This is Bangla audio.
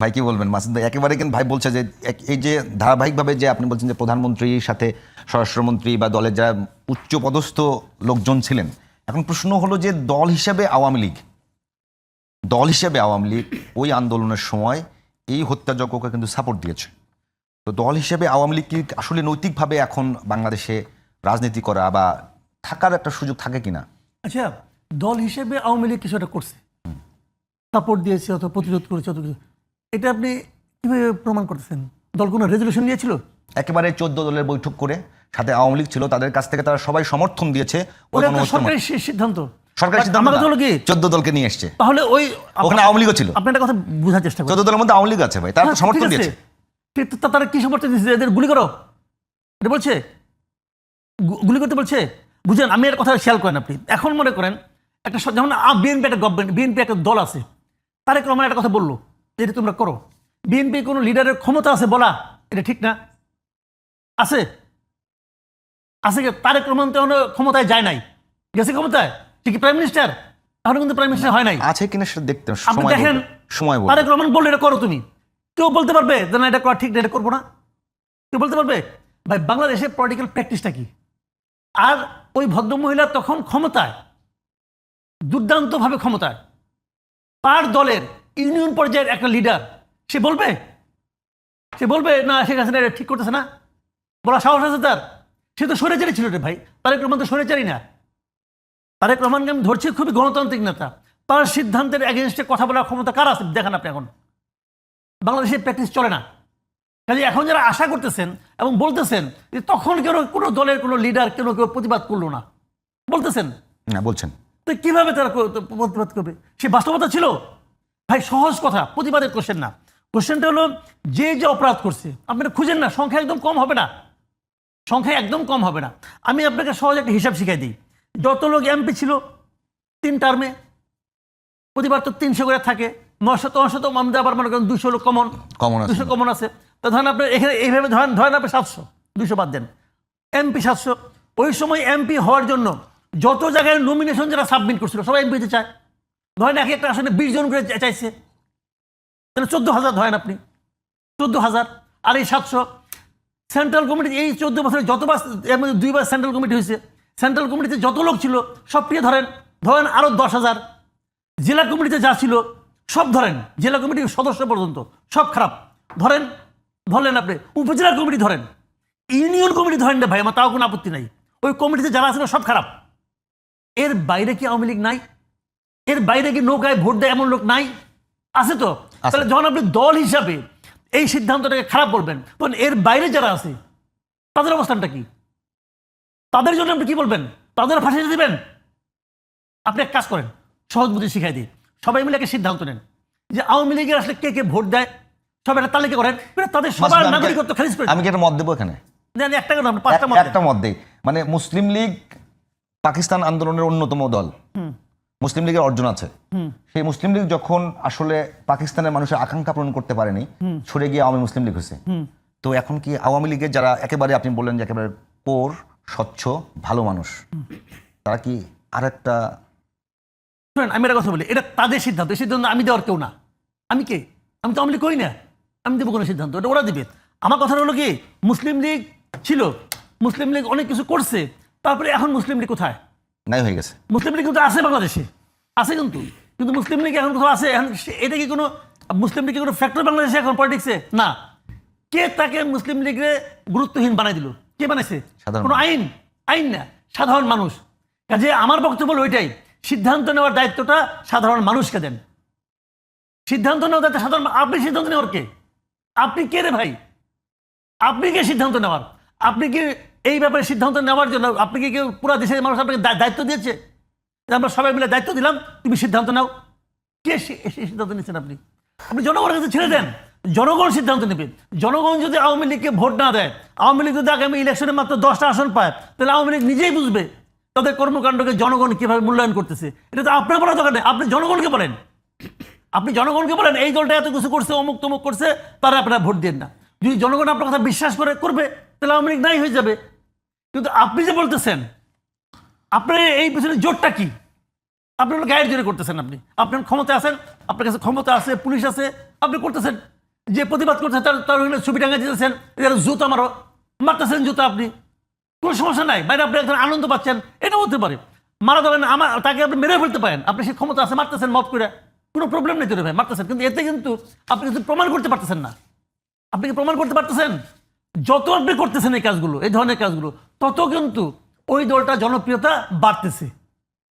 ভাই কি বলবেন মাসুদ ভাই? একেবারে কিন্তু ভাই বলছে যে এই যে ধারাবাহিকভাবে যে আপনি বলছেন যে প্রধানমন্ত্রীর সাথে স্বরাষ্ট্রমন্ত্রী বা দলের যারা উচ্চপদস্থ লোকজন ছিলেন, এখন প্রশ্ন হলো যে দল হিসেবে আওয়ামী লীগ ওই আন্দোলনের সময় এই হত্যাযজ্ঞকে কিন্তু সাপোর্ট দিয়েছে। তো দল হিসেবে আওয়ামী লীগ কি আসলে নৈতিকভাবে এখন বাংলাদেশে রাজনীতি করা বা থাকার একটা সুযোগ থাকে কিনা? আচ্ছা, দল হিসেবে আওয়ামী লীগ কিছু একটা করছে, সাপোর্ট দিয়েছে অথবা প্রতিরোধ করেছে অত কিছু, এটা আপনি কিভাবে প্রমাণ করতেছেন? দল কোনো রেজলিউশন নিয়েছিল? একেবারে 14 দলের বৈঠক করে সাথে আওয়ামী লীগ ছিল, তাদের কাছ থেকে তারা সবাই সমর্থন দিয়েছে। ওটা একটা সরকারি সিদ্ধান্ত। সরকারি সিদ্ধান্ত আমার কথা হলো কি 14 দলকে নিয়ে এসছে, তাহলে ওই ওখানে আওয়ামী লীগও ছিল। আপনি একটা কথা বোঝার চেষ্টা করেন, 14 দলের মধ্যে আওয়ামী লীগ আছে ভাই, তারা তো সমর্থন দিয়েছে। তারা কি সমর্থন দিয়েছে? এদের গুলি করো এটা বলছে, গুলি করতে বলছে? বুঝেন, আমি এর কথা খেয়াল করেন আপনি। এখন মনে করেন একটা যেমন বিএনপি একটা গভর্নমেন্ট, বিএনপি একটা দল আছে, তারেক রহমান একটা কথা বললো এটা তোমরা করো। বিএনপি কোনো লিডারের ক্ষমতা আছে বলা? এটা ঠিক না? আছে? আছে কি? তারেক রহমান তো এখনো ক্ষমতায় যায় নাই, গেছে ক্ষমতায় ঠিক প্রাইম মিনিস্টার, এখনো কিন্তু প্রাইম মিনিস্টার হয় নাই। আছে কিনা সেটা দেখতে আপনি দেখেন, সময় বলবে। তারেক রহমান বললে এটা করো, তুমি কেউ বলতে পারবে যে না এটা করা ঠিক না, এটা করবো না? কেউ বলতে পারবে? ভাই বাংলাদেশের পলিটিক্যাল প্র্যাকটিসটা কি? আর ওই ভদ্রমহিলা তখন ক্ষমতায়, দুর্দান্তভাবে ক্ষমতায়, তার দলের ইউনিয়ন পর্যায়ের একটা লিডার, সে বলবে না শেখ হাসিনা এটা ঠিক করতেছে না? বলা সাহস আছে তার? সে তো স্বৈরাচারী ছিল রে ভাই। তারেক রহমান তো স্বৈরাচারী না। তারেক রহমানকে আমি ধরছি খুবই গণতান্ত্রিক নেতা, তার সিদ্ধান্তের এগেনস্টে কথা বলার ক্ষমতা কার আছে দেখেন আপনি। এখন বাংলাদেশের প্র্যাকটিস চলে না। কাজে এখন যারা আশা করতেছেন এবং বলতেছেন যে তখন কেন কোনো দলের কোনো লিডার কেউ প্রতিবাদ করলো না, বলতেছেন না বলছেন, তো কিভাবে তারা প্রতিবাদ করবে? সে বাস্তবতা ছিল ভাই। সহজ কথা, প্রতিবাদের কোশ্চেন না। কোশ্চেনটা হলো যে যে অপরাধ করছে আপনি খুঁজেন না, সংখ্যা একদম কম হবে না, সংখ্যা একদম কম হবে না। আমি আপনাকে সহজ একটা হিসাব শিখাই দিই। যত লোক এমপি ছিল 3 টার্মে, প্রতিবার তো 300 করে থাকে, 900 আমাদের আবার মনে করেন 200 লোক কমন 200 কমন আছে। তো ধরেন আপনার এখানে এইভাবে ধরেন আপনি 700, 200 বাদ দেন, এমপি 700। ওই সময় এমপি হওয়ার জন্য যত জায়গায় নমিনেশন যারা সাবমিট করছিল সবাই এমপি হতে চায়। ধরেন এক একটা আসলে 20 জন করে চাইছে, তাহলে 14,000 ধরেন আপনি, 14,000 আর এই 700। সেন্ট্রাল কমিটি এই 14 বছরে যতবার, এর মধ্যে 2বার সেন্ট্রাল কমিটি হয়েছে, সেন্ট্রাল কমিটিতে যত লোক ছিল সব প্রিয় ধরেন আরো 10,000। জেলা কমিটিতে যা ছিল সব ধরেন, জেলা কমিটির সদস্য পর্যন্ত সব খারাপ ধরলেন আপনি। উপজেলা কমিটি ধরেন, ইউনিয়ন কমিটি ধরেন না ভাই, আমার তাও কোনো আপত্তি নাই। ওই কমিটিতে যারা ছিল সব খারাপ। এর বাইরে কি আওয়ামী লীগ নাই? এর বাইরে কি নৌকায় ভোট দেয় এমন লোক নাই? আছে তো। তাহলে যখন আপনি দল হিসাবে এই সিদ্ধান্তটাকে খারাপ বলবেন, তখন এর বাইরে যারা আছে তাদের অবস্থানটা কি? তাদের জন্য আপনি কি বলবেন? তাদের ফাঁসিয়ে দিবেন? আপনি এক কাজ করেন, সহজ বুদ্ধি শিখাই দিই। সবাই মিলে একটা সিদ্ধান্ত নেন যে আওয়ামী লীগের আসলে কে কে ভোট দেয়, সব একটা তালিকা করেন, তাদের সবার নাগরিকত্ব খারিজ করে। আমি কি একটা মত দেবো এখানে? একটা মত দেই, মানে মুসলিম লীগ পাকিস্তান আন্দোলনের অন্যতম দল, মুসলিম লীগের অর্জন আছে। সেই মুসলিম লীগ যখন আসলে পাকিস্তানের মানুষের আকাঙ্ক্ষা পূরণ করতে পারেনি, ছড়ে গিয়ে আওয়ামী মুসলিম লীগ হয়েছে। তো এখন কি আওয়ামী লীগের যারা একেবারে আপনি বললেন যে একেবারে পোর স্বচ্ছ ভালো মানুষ, তারা কি আরেকটা? আমি একটা কথা বলি, এটা তাদের সিদ্ধান্ত, এই সিদ্ধান্ত আমি দেওয়ার কেউ না। আমি কে? আমি তো আওয়ামী লীগ করি না, আমি দেবো কোনো সিদ্ধান্ত? এটা ওরা দিবে। আমার কথা হলো কি, মুসলিম লীগ ছিল, মুসলিম লীগ অনেক কিছু করছে, তারপরে এখন মুসলিম লীগ কোথায়? নাই হয়ে গেছে। মুসলিম লীগ কিন্তু আছে বাংলাদেশে, আছে কিন্তু মুসলিম লীগ এখন কোথাও আছে? এখন এটা কি কোনো মুসলিম লীগ কোনো ফ্যাক্টর বাংলাদেশে এখন পলিটিক্সে? না। কে তাকে মুসলিম লীগে গুরুত্বহীন বানাই দিল? কে বানাইছে? কোনো আইন না, সাধারণ মানুষ। কাজে আমার বক্তব্য হলো ওইটাই, সিদ্ধান্ত নেওয়ার দায়িত্বটা সাধারণ মানুষকে দেন। সিদ্ধান্ত নেওয়ার দায়িত্ব সাধারণ। আপনি সিদ্ধান্ত নেওয়ার কে? আপনি কে রে ভাই? আপনি কে সিদ্ধান্ত নেওয়ার? আপনি কি এই ব্যাপারে সিদ্ধান্ত নেওয়ার জন্য আপনি কি কেউ পুরো দেশের মানুষ আপনাকে দায়িত্ব দিয়েছে? আমরা সবাই মিলে দায়িত্ব দিলাম, তুমি সিদ্ধান্ত নাও। কে সিদ্ধান্ত নিচ্ছেন? আপনি জনগণের কাছে ছেড়ে দেন, জনগণ সিদ্ধান্ত নেবে। জনগণ যদি আওয়ামী লীগকে ভোট না দেয়, আওয়ামী লীগ যদি আগামী ইলেকশনে মাত্র 10টা আসন পায়, তাহলে আওয়ামী লীগ নিজেই বুঝবে তাদের কর্মকাণ্ডকে জনগণ কিভাবে মূল্যায়ন করতেছে। এটা তো আপনার বলার দরকার নেই, আপনি জনগণকে বলেন। আপনি জনগণকে বলেন এই দলটা এত কিছু করছে, অমুক তমুক করছে, তারা আপনারা ভোট দেন না। যদি জনগণ আপনার কথা বিশ্বাস করবে, তাহলে আওয়ামী লীগ নাই হয়ে যাবে। কিন্তু আপনি যে বলতেছেন, আপনার এই পিছনে জোরটা কি? আপনি হলো গায়ের জোরে করতেছেন, আপনি আপনার ক্ষমতা আছেন, আপনার কাছে ক্ষমতা আছে, পুলিশ আছে, আপনি করতেছেন। যে প্রতিবাদ করছে তার ওখানে ছবি টাঙা দিতেছেন, জুতা মারতেছেন জুতা, আপনি কোনো সমস্যা নাই, বাইরে আপনি একজন আনন্দ পাচ্ছেন, এটা হতে পারে। মারা দেবেন তাকে আপনি মেরে ফেলতে পারেন, আপনি সেই ক্ষমতা আছে, মারতেছেন মত করে, কোনো প্রবলেম নেই তো রে ভাই, মারতেছেন। কিন্তু এতে কিন্তু আপনি কিন্তু প্রমাণ করতে পারতেছেন না। আপনি কি প্রমাণ করতে পারতেছেন? যত আপনি করতেছেন এই কাজগুলো, এই ধরনের কাজগুলো, তত কিন্তু ওই দলটা জনপ্রিয়তা বাড়তেছে।